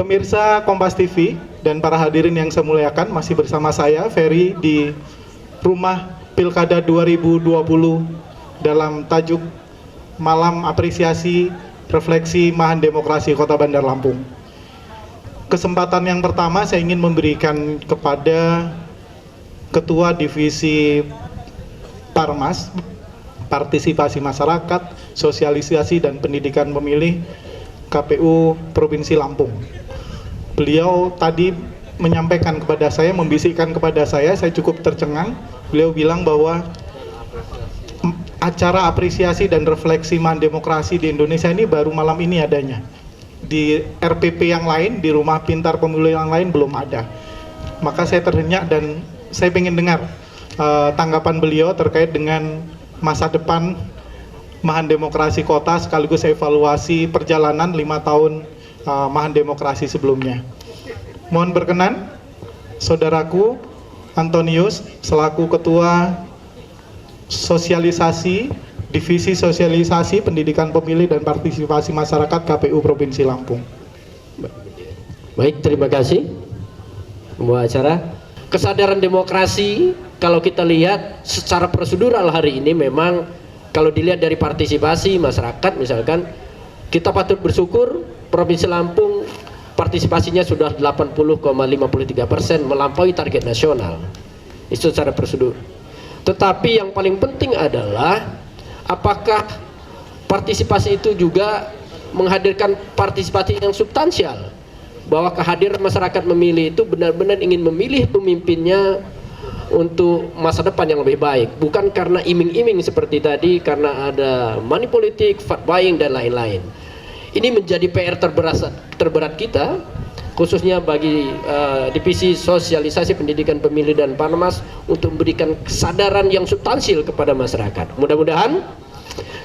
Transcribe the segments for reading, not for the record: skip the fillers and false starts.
Pemirsa Kompas TV dan para hadirin yang saya muliakan, masih bersama saya Ferry di Rumah Pilkada 2020 dalam tajuk Malam Apresiasi Refleksi Mahan Demokrasi Kota Bandar Lampung. Kesempatan yang pertama saya ingin memberikan kepada Ketua Divisi Parmas, Partisipasi Masyarakat, Sosialisasi dan Pendidikan Pemilih KPU Provinsi Lampung. Beliau tadi menyampaikan kepada saya, membisikkan kepada saya cukup tercengang. Beliau bilang bahwa acara apresiasi dan refleksi Mahan Demokrasi di Indonesia ini baru malam ini adanya. Di RPP yang lain, di Rumah Pintar Pemilu yang lain belum ada. Maka saya terhenyak dan saya ingin dengar tanggapan beliau terkait dengan masa depan Mahan Demokrasi Kota sekaligus evaluasi perjalanan 5 tahun Mahan Demokrasi sebelumnya. Mohon berkenan, saudaraku Antonius selaku Ketua Sosialisasi Divisi Sosialisasi Pendidikan Pemilih dan Partisipasi Masyarakat KPU Provinsi Lampung. Baik, terima kasih. Pembawa acara. Kesadaran demokrasi kalau kita lihat secara prosedural hari ini memang kalau dilihat dari partisipasi masyarakat misalkan, kita patut bersyukur Provinsi Lampung partisipasinya sudah 80,53%, melampaui target nasional. Itu secara prosedur. Tetapi yang paling penting adalah apakah partisipasi itu juga menghadirkan partisipasi yang substansial, bahwa kehadiran masyarakat memilih itu benar-benar ingin memilih pemimpinnya untuk masa depan yang lebih baik, bukan karena iming-iming seperti tadi, karena ada money politik, vote buying dan lain-lain. Ini menjadi PR terberat kita, khususnya bagi Divisi Sosialisasi Pendidikan Pemilih dan Parmas untuk memberikan kesadaran yang substansial kepada masyarakat. Mudah-mudahan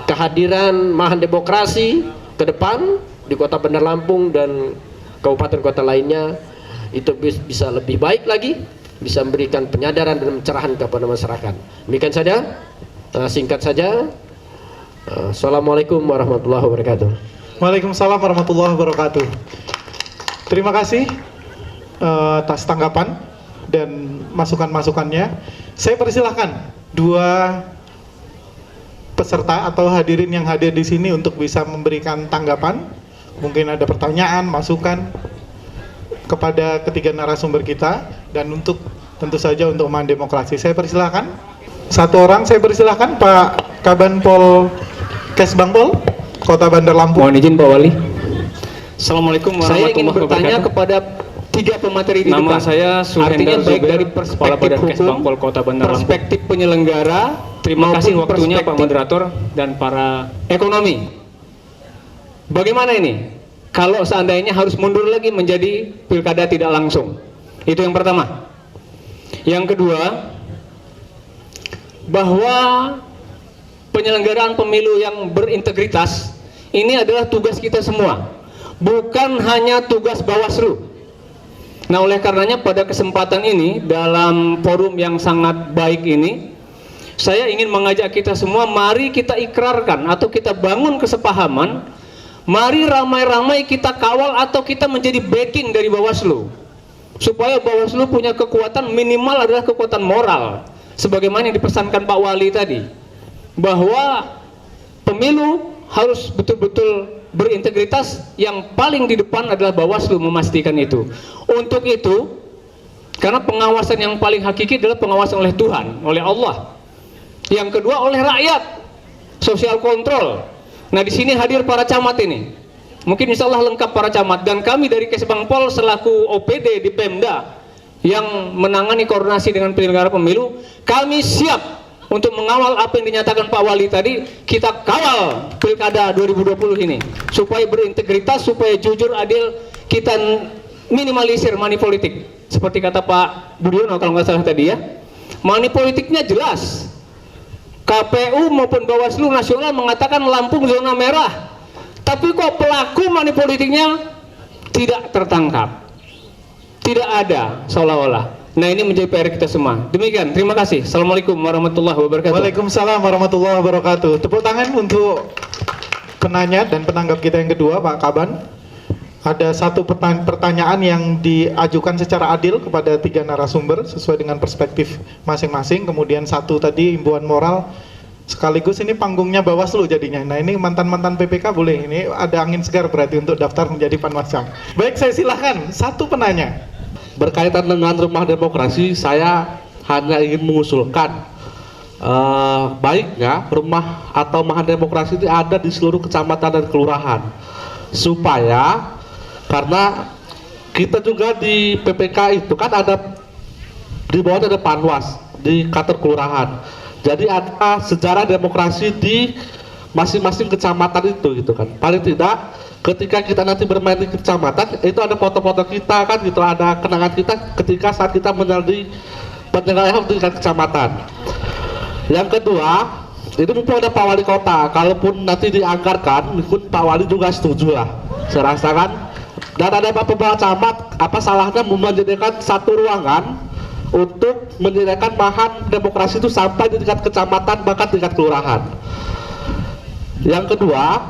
kehadiran Mahan Demokrasi ke depan di Kota Bandar Lampung dan kabupaten kota lainnya itu bisa lebih baik lagi, bisa memberikan penyadaran dan pencerahan kepada masyarakat. Demikian saja, singkat saja. Assalamualaikum warahmatullahi wabarakatuh. Waalaikumsalam warahmatullahi wabarakatuh. Terima kasih atas tanggapan dan masukan-masukannya. Saya persilahkan dua peserta atau hadirin yang hadir di sini untuk bisa memberikan tanggapan. Mungkin ada pertanyaan, masukan kepada ketiga narasumber kita, dan untuk tentu saja untuk Mahan Demokrasi. Saya persilahkan satu orang, saya persilahkan Pak Kabanpol Kesbangpol Kota Bandar Lampung. Mohon izin Pak Wali. Assalamualaikum warahmatullahi wabarakatuh. Saya ingin bertanya kepada tiga pemateri di depan. Nama saya Artinya baik Zuber, dari Kepala perspektif Badan hukum, Kesbangpol Kota Bandar Lampung. perspektif penyelenggara, Terima kasih maupun waktunya Pak perspektif Moderator dan para ekonomi. Bagaimana ini kalau seandainya harus mundur lagi menjadi pilkada tidak langsung? Itu yang pertama. Yang kedua, bahwa penyelenggaraan pemilu yang berintegritas ini adalah tugas kita semua, bukan hanya tugas Bawaslu. Nah, oleh karenanya pada kesempatan ini, dalam forum yang sangat baik ini, saya ingin mengajak kita semua, mari kita ikrarkan atau kita bangun kesepahaman, mari ramai-ramai kita kawal atau kita menjadi backing dari Bawaslu, supaya Bawaslu punya kekuatan, minimal adalah kekuatan moral, sebagaimana yang dipesankan Pak Wali tadi, bahwa pemilu harus betul-betul berintegritas. Yang paling di depan adalah Bawaslu memastikan itu. Untuk itu, karena pengawasan yang paling hakiki adalah pengawasan oleh Tuhan, oleh Allah. Yang kedua oleh rakyat, social control. Nah, di sini hadir para camat ini. Mungkin insya Allah lengkap para camat, dan kami dari Kesbangpol selaku OPD di Pemda yang menangani koordinasi dengan penyelenggara pemilu, kami siap untuk mengawal apa yang dinyatakan Pak Wali tadi. Kita kawal pilkada 2020 ini supaya berintegritas, supaya jujur, adil, kita minimalisir money politik. Seperti kata Pak Budiono kalau nggak salah tadi ya, money politiknya jelas. KPU maupun Bawaslu nasional mengatakan Lampung zona merah, tapi kok pelaku money politiknya tidak tertangkap, tidak ada seolah-olah. Nah, ini menjadi PR kita semua. Demikian, terima kasih. Assalamualaikum warahmatullahi wabarakatuh. Waalaikumsalam warahmatullahi wabarakatuh. Tepuk tangan untuk penanya dan penanggap kita yang kedua, Pak Kaban. Ada satu pertanyaan yang diajukan secara adil kepada 3 narasumber sesuai dengan perspektif masing-masing. Kemudian satu tadi imbauan moral, sekaligus ini panggungnya Bawaslu jadinya. Nah ini mantan-mantan PPK boleh, ini ada angin segar berarti untuk daftar menjadi Panwascam. Baik, saya silahkan, satu penanya. Berkaitan dengan rumah demokrasi, saya hanya ingin mengusulkan baiknya rumah atau rumah demokrasi itu ada di seluruh kecamatan dan kelurahan, supaya karena kita juga di PPK itu kan ada di bawahnya ada Panwas di kantor kelurahan, jadi ada sejarah demokrasi di masing-masing kecamatan itu gitu kan. Paling tidak ketika kita nanti bermain di kecamatan itu ada foto-foto kita kan gitu, ada kenangan kita ketika saat kita menjadi penyelenggara di tingkat kecamatan. Yang kedua, itu mumpung ada Pak Wali Kota, kalaupun nanti dianggarkan, mungkin Pak Wali juga setuju lah, saya rasakan. Dan ada Pak Pembawa Camat, apa salahnya menjadikan satu ruangan untuk menyediakan bahan demokrasi itu sampai di tingkat kecamatan bahkan tingkat kelurahan. Yang kedua,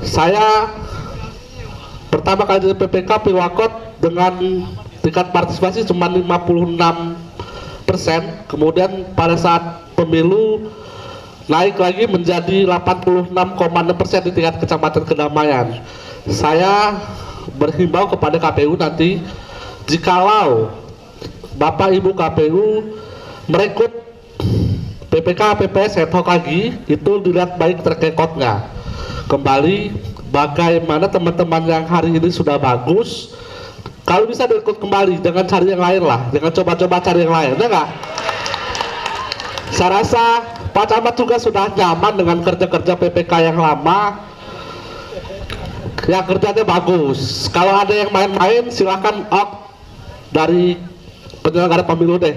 saya pertama kali di PPK Pilwakot dengan tingkat partisipasi cuma 56%, kemudian pada saat pemilu naik lagi menjadi 86,6% di tingkat kecamatan Kedamaian. Saya berhimbau kepada KPU nanti, jikalau Bapak Ibu KPU merekrut PPK PPS ad hoc lagi, itu dilihat baik terkekotnya. Kembali bagaimana teman-teman yang hari ini sudah bagus, kalau bisa direkrut kembali, jangan cari yang lain lah, jangan coba-coba cari yang lain, ya nggak? Saya rasa Pak Camat juga sudah nyaman dengan kerja-kerja PPK yang lama, yang kerjanya bagus. Kalau ada yang main-main, silahkan out dari penyelenggara pemilu deh.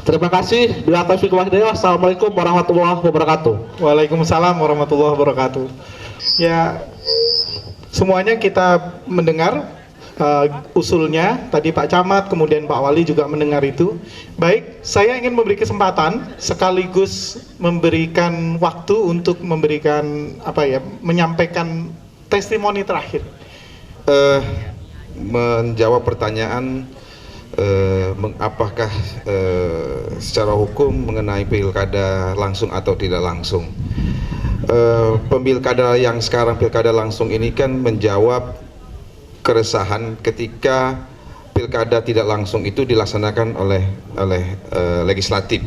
Terima kasih. Bila taufiq wal hidayah. Assalamualaikum warahmatullahi wabarakatuh. Waalaikumsalam warahmatullahi wabarakatuh. Ya, semuanya kita mendengar usulnya, tadi Pak Camat, kemudian Pak Wali juga mendengar itu. Baik, saya ingin memberi kesempatan sekaligus memberikan waktu untuk memberikan menyampaikan testimoni terakhir. Menjawab pertanyaan apakah secara hukum mengenai pilkada langsung atau tidak langsung. Pilkada yang sekarang pilkada langsung ini kan menjawab keresahan ketika pilkada tidak langsung itu dilaksanakan oleh legislatif,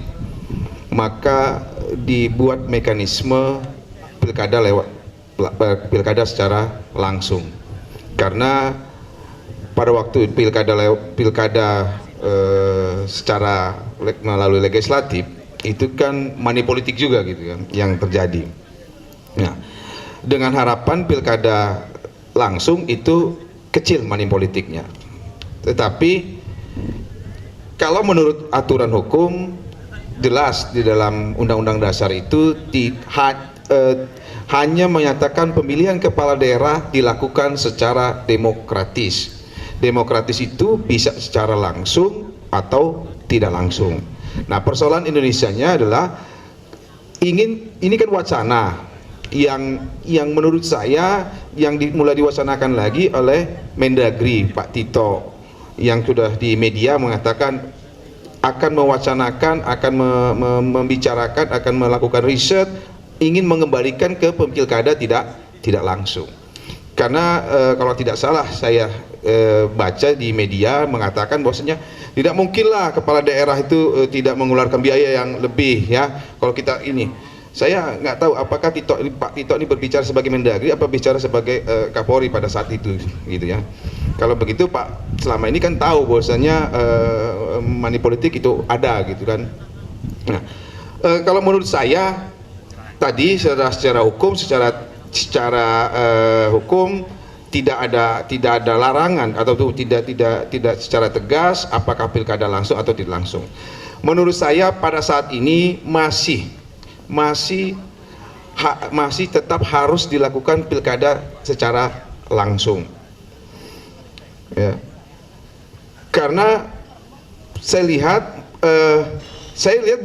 maka dibuat mekanisme pilkada secara langsung, karena pada waktu pilkada secara melalui legislatif itu kan money politik juga gitu kan yang terjadi. Nah, dengan harapan pilkada langsung itu kecil money politiknya. Tetapi kalau menurut aturan hukum jelas di dalam Undang-Undang Dasar itu hanya menyatakan pemilihan kepala daerah dilakukan secara demokratis. Demokratis itu bisa secara langsung atau tidak langsung. Nah, persoalan Indonesianya adalah ini kan wacana yang menurut saya yang mulai diwacanakan lagi oleh Mendagri Pak Tito, yang sudah di media mengatakan akan mewacanakan, akan membicarakan, akan melakukan riset, ingin mengembalikan ke pilkada tidak langsung. Karena kalau tidak salah saya baca di media mengatakan bahwasanya tidak mungkinlah kepala daerah itu tidak mengeluarkan biaya yang lebih, ya. Kalau kita ini, saya nggak tahu apakah Pak Tito ini berbicara sebagai Mendagri apa bicara sebagai Kapolri pada saat itu, gitu ya. Kalau begitu Pak selama ini kan tahu bahwasanya money politik itu ada, gitu kan. Nah, kalau menurut saya tadi secara hukum, secara hukum tidak ada larangan atau tidak secara tegas apakah pilkada langsung atau tidak langsung. Menurut saya pada saat ini masih tetap harus dilakukan pilkada secara langsung, ya. Karena saya lihat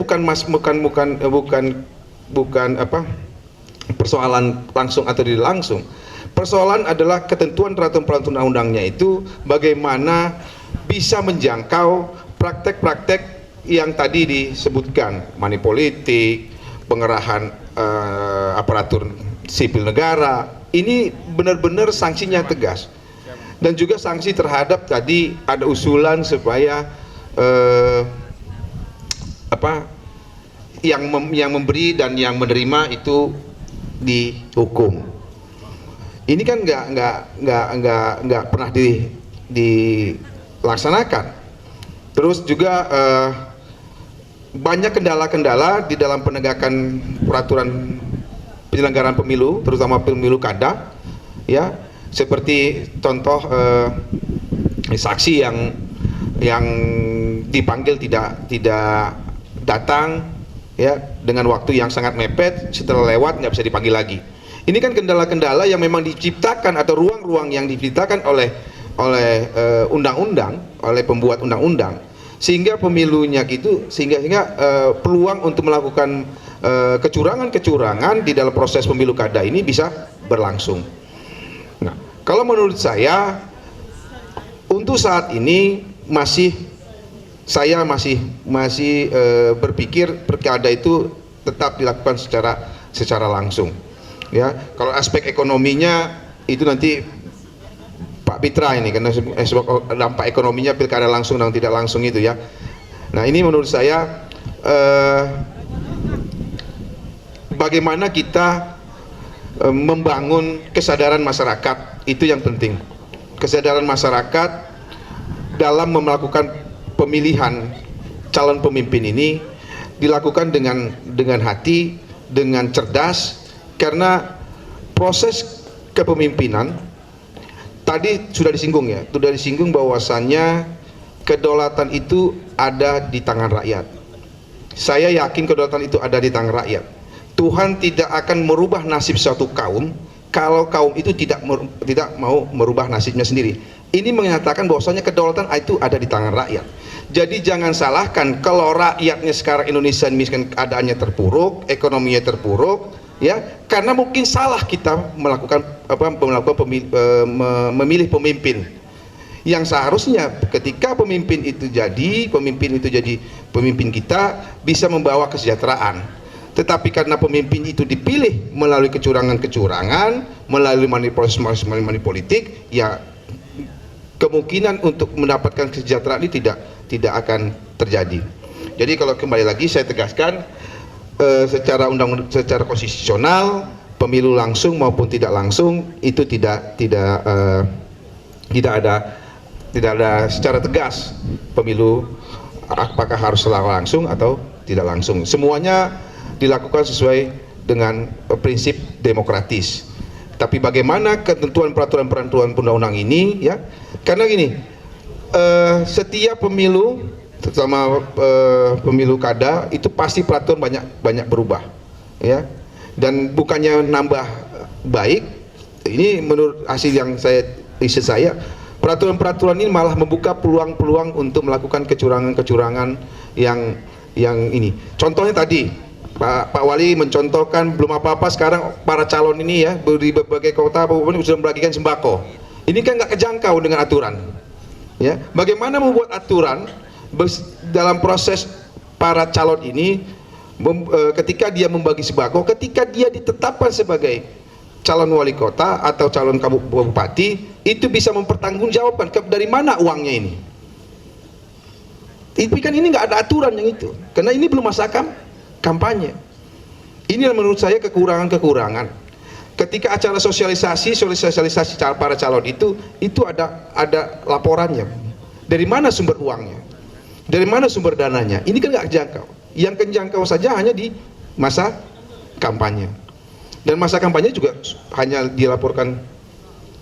bukan persoalan langsung atau tidak langsung. Persoalan adalah ketentuan peraturan undang-undangnya itu bagaimana bisa menjangkau praktek-praktek yang tadi disebutkan, money politik, pengerahan aparatur sipil negara. Ini benar-benar sanksinya tegas. Dan juga sanksi terhadap tadi ada usulan supaya yang memberi dan yang menerima itu dihukum. Ini kan nggak pernah dilaksanakan. Terus juga banyak kendala-kendala di dalam penegakan peraturan penyelenggaraan pemilu, terutama pemilu kada, ya, seperti contoh saksi yang dipanggil tidak datang, ya, dengan waktu yang sangat mepet, setelah lewat nggak bisa dipanggil lagi. Ini kan kendala-kendala yang memang diciptakan atau ruang-ruang yang diciptakan oleh undang-undang, oleh pembuat undang-undang, sehingga pemilunya gitu, sehingga peluang untuk melakukan kecurangan-kecurangan di dalam proses pemilu kada ini bisa berlangsung. Nah, kalau menurut saya untuk saat ini saya masih berpikir pilkada itu tetap dilakukan secara langsung. Ya, kalau aspek ekonominya itu nanti Pak Pitra ini, karena dampak ekonominya pilkada langsung dan tidak langsung itu ya. Nah, ini menurut saya bagaimana kita membangun kesadaran masyarakat, itu yang penting. Kesadaran masyarakat dalam melakukan pemilihan calon pemimpin ini dilakukan dengan hati, dengan cerdas, karena proses kepemimpinan tadi sudah disinggung bahwasannya kedaulatan itu ada di tangan rakyat. Saya yakin kedaulatan itu ada di tangan rakyat. Tuhan tidak akan merubah nasib suatu kaum kalau kaum itu tidak mau merubah nasibnya sendiri. Ini menyatakan bahwasanya kedaulatan itu ada di tangan rakyat. Jadi jangan salahkan kalau rakyatnya sekarang Indonesia miskin, keadaannya terpuruk, ekonominya terpuruk, ya, karena mungkin salah kita memilih pemimpin yang seharusnya ketika pemimpin itu jadi pemimpin kita bisa membawa kesejahteraan. Tetapi karena pemimpin itu dipilih melalui kecurangan-kecurangan, melalui manipulasi politik, ya kemungkinan untuk mendapatkan kesejahteraan ini tidak akan terjadi. Jadi kalau kembali lagi saya tegaskan, secara konstitusional pemilu langsung maupun tidak langsung itu tidak ada secara tegas pemilu apakah harus langsung atau tidak langsung. Semuanya dilakukan sesuai dengan prinsip demokratis. Tapi bagaimana ketentuan peraturan undang-undang ini, ya, karena gini, setiap pemilu, terutama pemilu kada itu pasti peraturan banyak berubah, ya, dan bukannya nambah baik. Ini menurut hasil yang riset saya, peraturan ini malah membuka peluang-peluang untuk melakukan kecurangan-kecurangan yang ini. Contohnya tadi Pak Wali mencontohkan belum apa-apa sekarang para calon ini ya di berbagai kota sudah membagikan sembako. Ini kan nggak kejangkau dengan aturan. Ya, bagaimana membuat aturan dalam proses para calon ini ketika dia membagi sembako, ketika dia ditetapkan sebagai calon wali kota atau calon bupati, itu bisa mempertanggungjawabkan dari mana uangnya ini. Tapi kan ini nggak ada aturan yang itu, karena ini belum masa kampanye. Ini menurut saya kekurangan. Ketika acara sosialisasi para calon itu ada laporannya. Dari mana sumber uangnya? Dari mana sumber dananya? Ini kan nggak kejangkau. Yang kejangkau saja hanya di masa kampanye. Dan masa kampanye juga hanya dilaporkan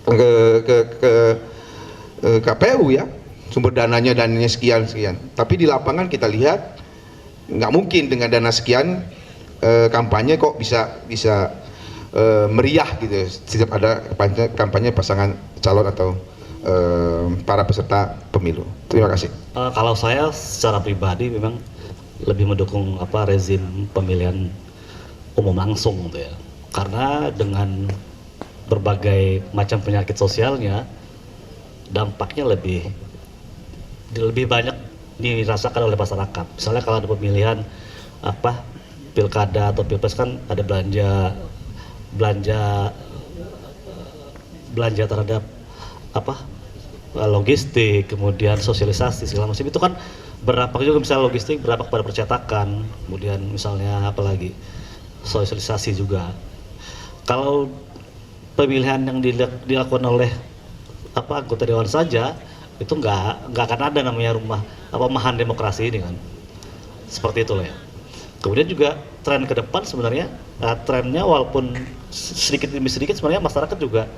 ke KPU ya. Sumber dananya sekian. Tapi di lapangan kita lihat nggak mungkin dengan dana sekian kampanye kok bisa meriah gitu setiap ada kampanye pasangan calon atau para peserta pemilu. Terima kasih. Kalau saya secara pribadi memang lebih mendukung rezim pemilihan umum langsung gitu ya, karena dengan berbagai macam penyakit sosialnya, dampaknya lebih banyak dirasakan oleh masyarakat. Misalnya kalau ada pemilihan pilkada atau pilpres kan ada belanja terhadap logistik, kemudian sosialisasi segala macam, itu kan berdampak juga. Misalnya logistik berdampak pada percetakan, kemudian misalnya apalagi sosialisasi juga. Kalau pemilihan yang dilakukan oleh anggota dewan saja, itu nggak akan ada namanya mahan demokrasi ini kan, seperti itu lah ya. Kemudian juga tren ke depan sebenarnya, trennya walaupun sedikit demi sedikit sebenarnya masyarakat juga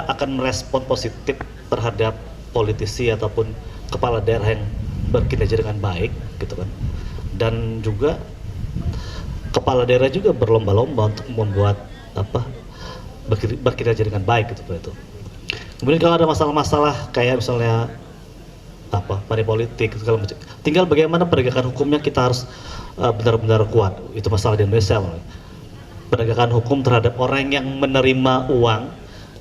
akan merespon positif terhadap politisi ataupun kepala daerah yang berkinerja dengan baik gitu kan. Dan juga kepala daerah juga berlomba-lomba untuk membuat berkinerja dengan baik gitu itu. Kemudian kalau ada masalah-masalah kayak misalnya money politik segala macam, tinggal bagaimana penegakan hukumnya kita harus benar-benar kuat. Itu masalah di Indonesia. Penegakan hukum terhadap orang yang menerima uang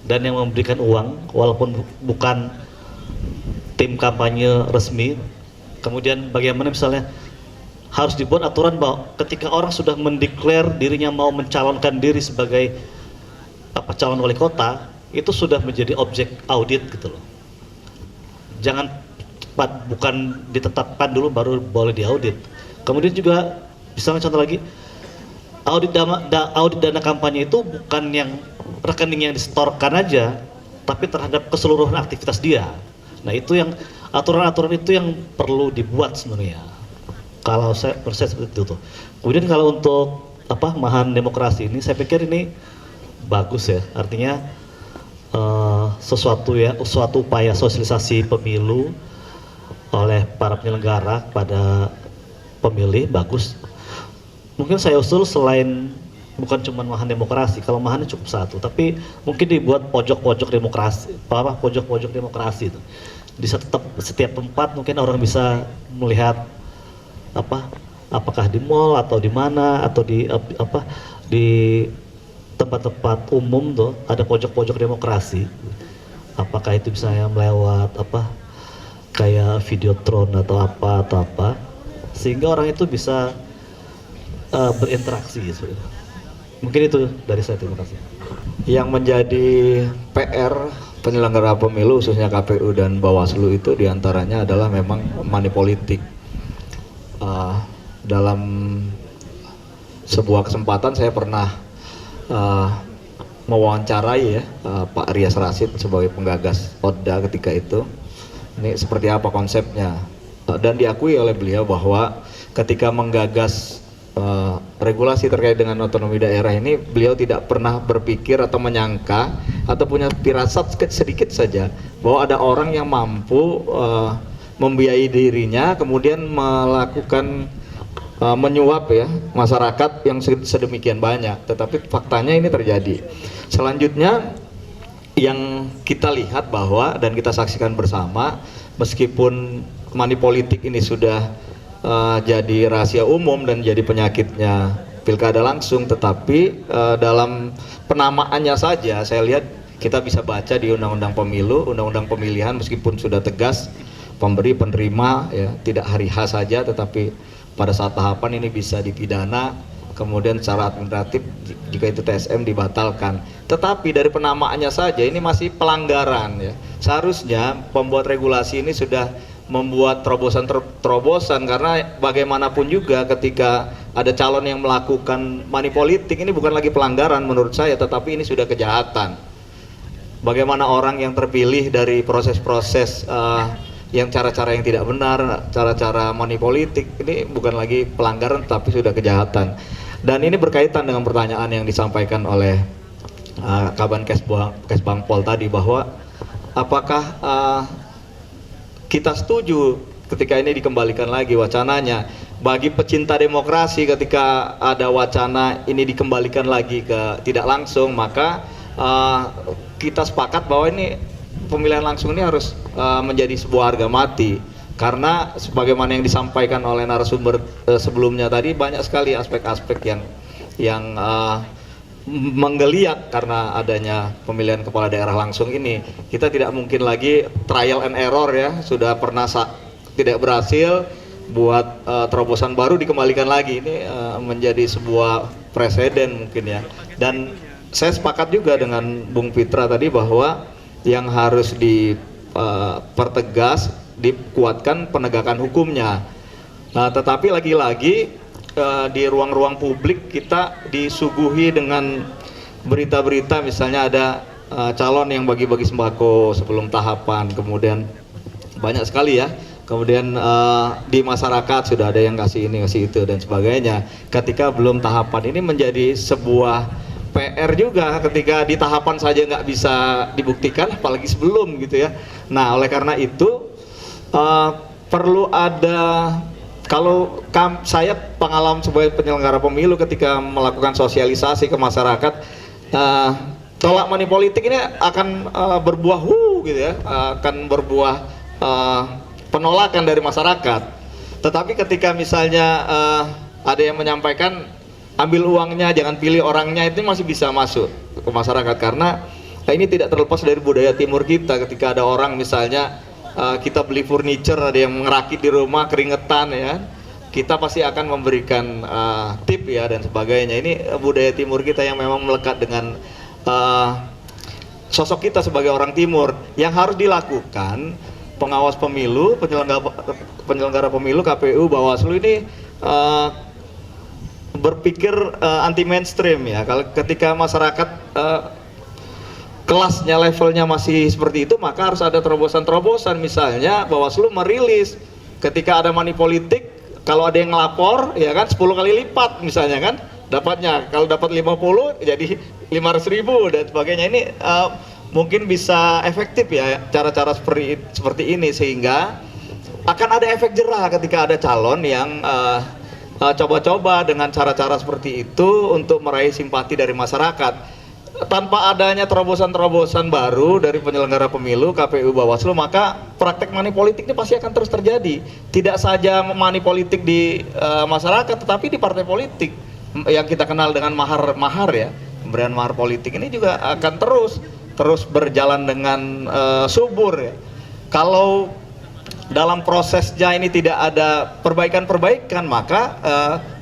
dan yang memberikan uang walaupun bukan tim kampanye resmi. Kemudian bagaimana misalnya harus dibuat aturan bahwa ketika orang sudah mendeklar dirinya mau mencalonkan diri sebagai calon wali kota, itu sudah menjadi objek audit gitu loh. Jangan bukan ditetapkan dulu baru boleh diaudit. Kemudian juga misalnya contoh lagi, audit dana kampanye itu bukan yang rekening yang disetorkan aja, tapi terhadap keseluruhan aktivitas dia. Nah itu yang aturan-aturan itu yang perlu dibuat sebenarnya. Kalau saya seperti itu tuh. Kemudian kalau untuk mahan demokrasi ini, saya pikir ini bagus ya. Artinya suatu upaya sosialisasi pemilu oleh para penyelenggara pada pemilih bagus. Mungkin saya usul selain bukan cuma mahan demokrasi, kalau mahannya cukup satu, tapi mungkin dibuat pojok-pojok demokrasi, pojok-pojok demokrasi itu. Di setiap tempat mungkin orang bisa melihat apakah di mall atau di mana atau di tempat-tempat umum tuh ada pojok-pojok demokrasi. Apakah itu misalnya melewat kayak videotron atau apa, sehingga orang itu bisa berinteraksi sebenarnya. Mungkin itu dari saya, terima kasih. Yang menjadi PR penyelenggara pemilu khususnya KPU dan Bawaslu itu diantaranya adalah memang money politik. Dalam sebuah kesempatan saya pernah mewawancarai Pak Rias Rasid sebagai penggagas Odda ketika itu. Ini seperti apa konsepnya, dan diakui oleh beliau bahwa ketika menggagas regulasi terkait dengan otonomi daerah ini, beliau tidak pernah berpikir atau menyangka atau punya firasat sedikit saja bahwa ada orang yang mampu membiayai dirinya kemudian melakukan menyuap masyarakat yang sedemikian banyak. Tetapi faktanya ini terjadi. Selanjutnya yang kita lihat bahwa dan kita saksikan bersama, meskipun money politik ini sudah jadi rahasia umum dan jadi penyakitnya pilkada langsung, tetapi dalam penamaannya saja saya lihat kita bisa baca di Undang-Undang Pemilu, Undang-Undang Pemilihan, meskipun sudah tegas pemberi penerima tidak hari H saja, tetapi pada saat tahapan ini bisa dipidana, kemudian secara administratif jika itu TSM dibatalkan. Tetapi dari penamaannya saja ini masih pelanggaran Seharusnya pembuat regulasi ini sudah membuat terobosan karena bagaimanapun juga ketika ada calon yang melakukan money politik, ini bukan lagi pelanggaran menurut saya, tetapi ini sudah kejahatan. Bagaimana orang yang terpilih dari proses-proses yang cara-cara yang tidak benar, cara-cara money politik, ini bukan lagi pelanggaran tapi sudah kejahatan. Dan ini berkaitan dengan pertanyaan yang disampaikan oleh Kaban Kesbangpol tadi, bahwa apakah kita setuju ketika ini dikembalikan lagi wacananya bagi pecinta demokrasi, ketika ada wacana ini dikembalikan lagi ke tidak langsung, maka kita sepakat bahwa ini pemilihan langsung ini harus menjadi sebuah harga mati, karena sebagaimana yang disampaikan oleh narasumber sebelumnya tadi, banyak sekali aspek-aspek yang menggeliat karena adanya pemilihan kepala daerah langsung ini. Kita tidak mungkin lagi trial and error ya, sudah pernah tidak berhasil, buat terobosan baru dikembalikan lagi. Ini menjadi sebuah presiden mungkin ya. Dan saya sepakat juga dengan Bung Pitra tadi bahwa yang harus dipertegas, dikuatkan penegakan hukumnya. Nah, tetapi lagi-lagi di ruang-ruang publik kita disuguhi dengan berita-berita, misalnya ada calon yang bagi-bagi sembako sebelum tahapan, kemudian banyak sekali ya, kemudian di masyarakat sudah ada yang kasih ini kasih itu dan sebagainya. Ketika belum tahapan, ini menjadi sebuah PR juga ketika di tahapan saja nggak bisa dibuktikan, apalagi sebelum gitu ya. Nah, oleh karena itu perlu ada, kalau saya pengalaman sebagai penyelenggara pemilu ketika melakukan sosialisasi ke masyarakat, tolak money politik ini akan berbuah gitu ya, akan berbuah penolakan dari masyarakat. Tetapi ketika misalnya ada yang menyampaikan ambil uangnya, jangan pilih orangnya, itu masih bisa masuk ke masyarakat, karena ini tidak terlepas dari budaya timur kita. Ketika ada orang misalnya kita beli furniture, ada yang ngerakit di rumah keringetan ya, kita pasti akan memberikan tip ya dan sebagainya. Ini budaya timur kita yang memang melekat dengan sosok kita sebagai orang timur. Yang harus dilakukan pengawas pemilu, penyelenggara pemilu, KPU, Bawaslu ini berpikir anti mainstream ya. Kalau ketika masyarakat kelasnya, levelnya masih seperti itu, maka harus ada terobosan-terobosan. Misalnya Bawaslu merilis ketika ada money politik, kalau ada yang ngelapor ya kan 10 kali lipat misalnya kan dapatnya. Kalau dapat 50 jadi 500.000 dan sebagainya. Ini mungkin bisa efektif ya cara-cara seperti ini, sehingga akan ada efek jerah ketika ada calon yang coba-coba dengan cara-cara seperti itu untuk meraih simpati dari masyarakat. Tanpa adanya terobosan-terobosan baru dari penyelenggara pemilu, KPU, Bawaslu, maka praktek money politik ini pasti akan terus terjadi. Tidak saja money politik di masyarakat, tetapi di partai politik yang kita kenal dengan mahar ya, pemberian mahar politik ini juga akan terus berjalan dengan subur ya. Kalau dalam prosesnya ini tidak ada perbaikan-perbaikan, maka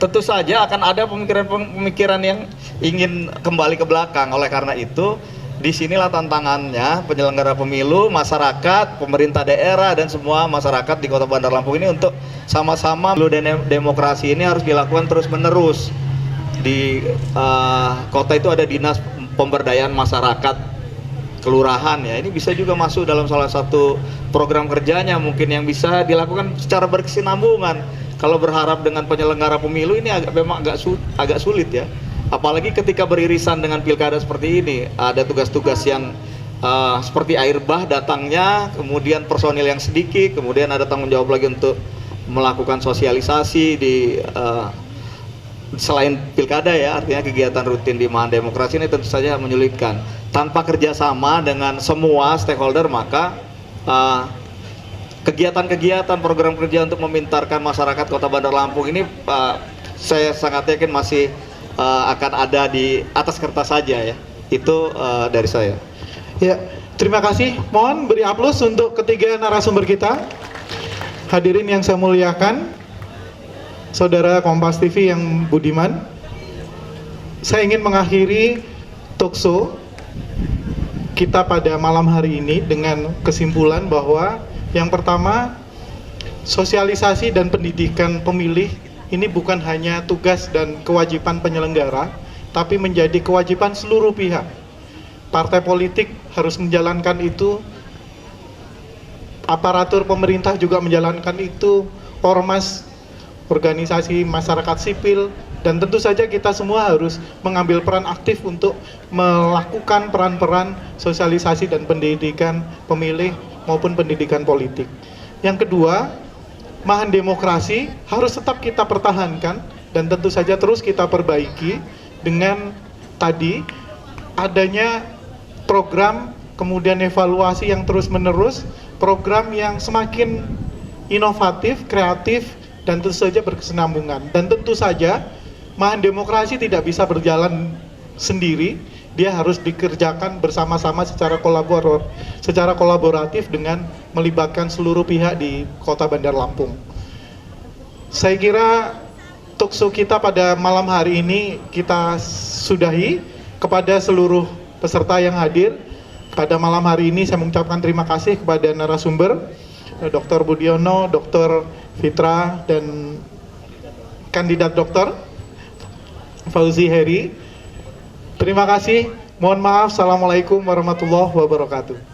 tentu saja akan ada pemikiran-pemikiran yang ingin kembali ke belakang. Oleh karena itu, disinilah tantangannya penyelenggara pemilu, masyarakat, pemerintah daerah, dan semua masyarakat di Kota Bandar Lampung ini untuk sama-sama demokrasi ini harus dilakukan terus-menerus. Di kota itu ada dinas pemberdayaan masyarakat kelurahan ya, ini bisa juga masuk dalam salah satu program kerjanya mungkin yang bisa dilakukan secara berkesinambungan. Kalau berharap dengan penyelenggara pemilu ini memang agak sulit ya, apalagi ketika beririsan dengan pilkada seperti ini. Ada tugas-tugas yang seperti air bah datangnya, kemudian personil yang sedikit, kemudian ada tanggung jawab lagi untuk melakukan sosialisasi di selain pilkada ya, artinya kegiatan rutin di Mahan Demokrasi ini tentu saja menyulitkan. Tanpa kerjasama dengan semua stakeholder, maka kegiatan-kegiatan program kerja untuk memintarkan masyarakat Kota Bandar Lampung ini saya sangat yakin masih akan ada di atas kertas saja ya. Itu dari saya. Ya, terima kasih. Mohon beri aplaus untuk ketiga narasumber kita. Hadirin yang saya muliakan, saudara Kompas TV yang budiman, saya ingin mengakhiri talkshow kita pada malam hari ini dengan kesimpulan bahwa yang pertama, sosialisasi dan pendidikan pemilih ini bukan hanya tugas dan kewajiban penyelenggara, tapi menjadi kewajiban seluruh pihak. Partai politik harus menjalankan itu, aparatur pemerintah juga menjalankan itu, ormas, organisasi masyarakat sipil, dan tentu saja kita semua harus mengambil peran aktif untuk melakukan peran-peran sosialisasi dan pendidikan pemilih maupun pendidikan politik. Yang kedua, Mahan Demokrasi harus tetap kita pertahankan dan tentu saja terus kita perbaiki dengan tadi adanya program, kemudian evaluasi yang terus-menerus, program yang semakin inovatif, kreatif, dan tentu saja berkesinambungan. Dan tentu saja Mahan Demokrasi tidak bisa berjalan sendiri, dia harus dikerjakan bersama-sama secara kolaboratif dengan melibatkan seluruh pihak di Kota Bandar Lampung. Saya kira talkshow kita pada malam hari ini kita sudahi. Kepada seluruh peserta yang hadir pada malam hari ini, saya mengucapkan terima kasih kepada narasumber Dr. Budiono, Dr. Fitra, dan kandidat dokter Fauzi Heri. Terima kasih. Mohon maaf. Assalamualaikum warahmatullahi wabarakatuh.